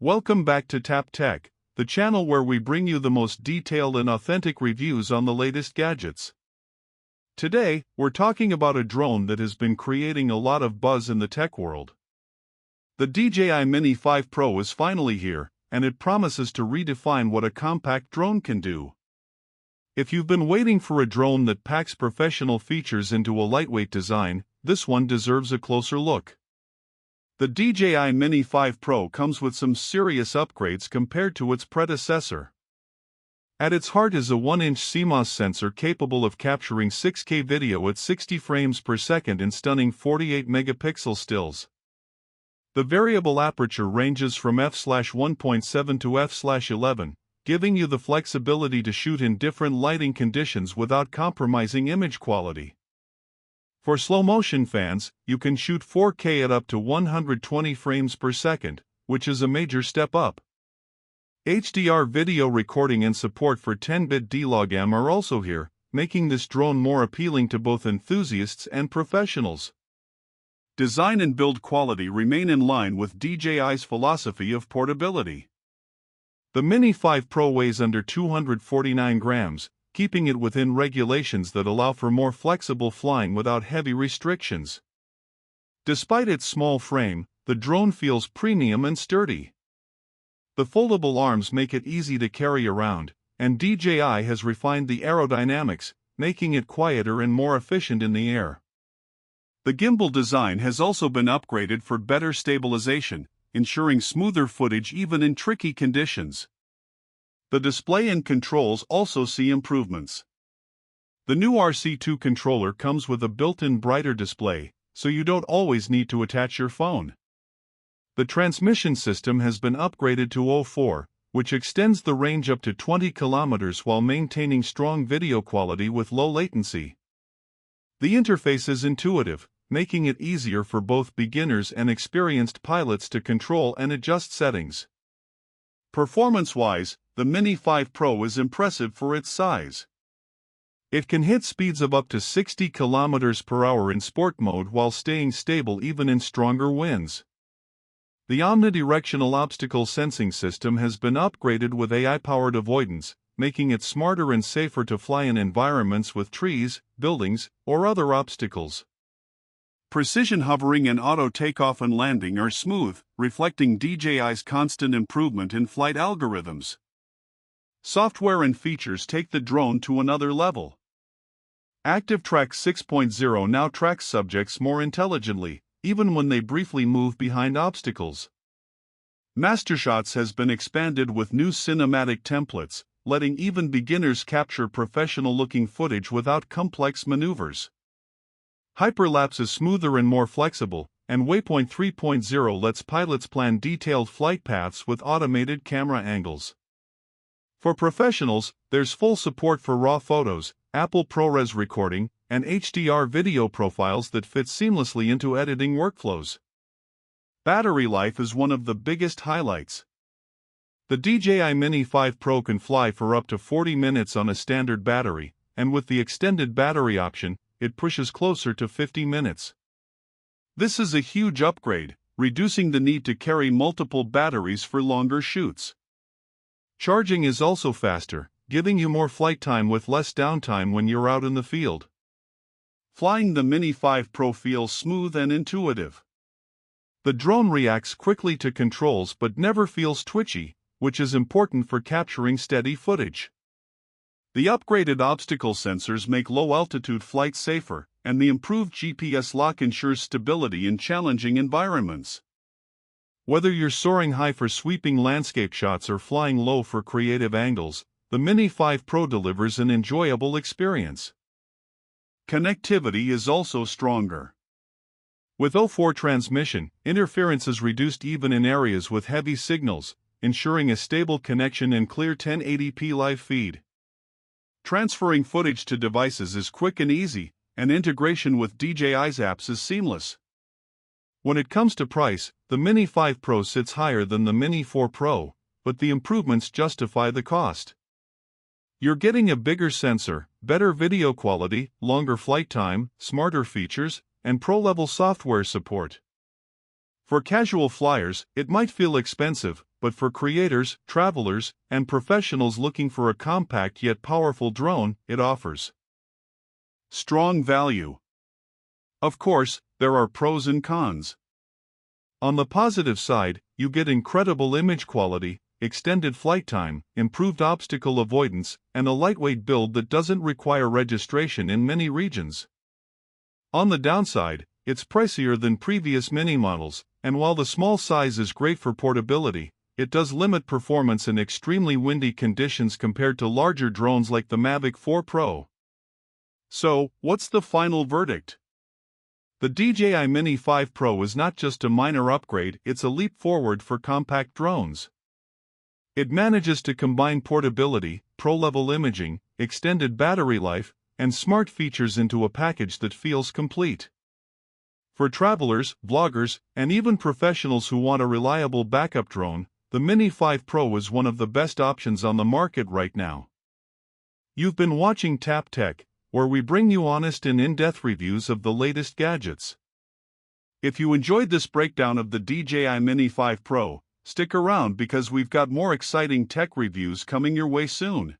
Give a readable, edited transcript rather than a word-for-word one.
Welcome back to Tap Tech, the channel where we bring you the most detailed and authentic reviews on the latest gadgets. Today, we're talking about a drone that has been creating a lot of buzz in the tech world. The DJI Mini 5 Pro is finally here, and it promises to redefine what a compact drone can do. If you've been waiting for a drone that packs professional features into a lightweight design, this one deserves a closer look. The DJI Mini 5 Pro comes with some serious upgrades compared to its predecessor. At its heart is a 1-inch CMOS sensor capable of capturing 6K video at 60 frames per second in stunning 48-megapixel stills. The variable aperture ranges from f/1.7 to f/11, giving you the flexibility to shoot in different lighting conditions without compromising image quality. For slow-motion fans, you can shoot 4K at up to 120 frames per second, which is a major step up. HDR video recording and support for 10-bit D-Log-M are also here, making this drone more appealing to both enthusiasts and professionals. Design and build quality remain in line with DJI's philosophy of portability. The Mini 5 Pro weighs under 249 grams, keeping it within regulations that allow for more flexible flying without heavy restrictions. Despite its small frame, the drone feels premium and sturdy. The foldable arms make it easy to carry around, and DJI has refined the aerodynamics, making it quieter and more efficient in the air. The gimbal design has also been upgraded for better stabilization, ensuring smoother footage even in tricky conditions. The display and controls also see improvements. The new RC2 controller comes with a built-in brighter display, so you don't always need to attach your phone. The transmission system has been upgraded to O4, which extends the range up to 20 kilometers while maintaining strong video quality with low latency. The interface is intuitive, making it easier for both beginners and experienced pilots to control and adjust settings. Performance-wise, the Mini 5 Pro is impressive for its size. It can hit speeds of up to 60 km per hour in sport mode while staying stable even in stronger winds. The omnidirectional obstacle sensing system has been upgraded with AI-powered avoidance, making it smarter and safer to fly in environments with trees, buildings, or other obstacles. Precision hovering and auto takeoff and landing are smooth, reflecting DJI's constant improvement in flight algorithms. Software and features take the drone to another level. ActiveTrack 6.0 now tracks subjects more intelligently, even when they briefly move behind obstacles. MasterShots has been expanded with new cinematic templates, letting even beginners capture professional-looking footage without complex maneuvers. Hyperlapse is smoother and more flexible, and Waypoint 3.0 lets pilots plan detailed flight paths with automated camera angles. For professionals, there's full support for RAW photos, Apple ProRes recording, and HDR video profiles that fit seamlessly into editing workflows. Battery life is one of the biggest highlights. The DJI Mini 5 Pro can fly for up to 40 minutes on a standard battery, and with the extended battery option, it pushes closer to 50 minutes. This is a huge upgrade, reducing the need to carry multiple batteries for longer shoots. Charging is also faster, giving you more flight time with less downtime when you're out in the field. Flying the Mini 5 Pro feels smooth and intuitive. The drone reacts quickly to controls but never feels twitchy, which is important for capturing steady footage. The upgraded obstacle sensors make low-altitude flights safer, and the improved GPS lock ensures stability in challenging environments. Whether you're soaring high for sweeping landscape shots or flying low for creative angles, the Mini 5 Pro delivers an enjoyable experience. Connectivity is also stronger. With O4 transmission, interference is reduced even in areas with heavy signals, ensuring a stable connection and clear 1080p live feed. Transferring footage to devices is quick and easy, and integration with DJI's apps is seamless. When it comes to price, the Mini 5 Pro sits higher than the Mini 4 Pro, but the improvements justify the cost. You're getting a bigger sensor, better video quality, longer flight time, smarter features, and pro-level software support. For casual flyers, it might feel expensive, but for creators, travelers, and professionals looking for a compact yet powerful drone, it offers strong value. Of course, there are pros and cons. On the positive side, you get incredible image quality, extended flight time, improved obstacle avoidance, and a lightweight build that doesn't require registration in many regions. On the downside, it's pricier than previous Mini models, and while the small size is great for portability, it does limit performance in extremely windy conditions compared to larger drones like the Mavic 4 Pro. So, what's the final verdict? The DJI Mini 5 Pro is not just a minor upgrade, it's a leap forward for compact drones. It manages to combine portability, pro-level imaging, extended battery life, and smart features into a package that feels complete. For travelers, vloggers, and even professionals who want a reliable backup drone, the Mini 5 Pro is one of the best options on the market right now. You've been watching Tap Tech, where we bring you honest and in-depth reviews of the latest gadgets. If you enjoyed this breakdown of the DJI Mini 5 Pro, stick around because we've got more exciting tech reviews coming your way soon.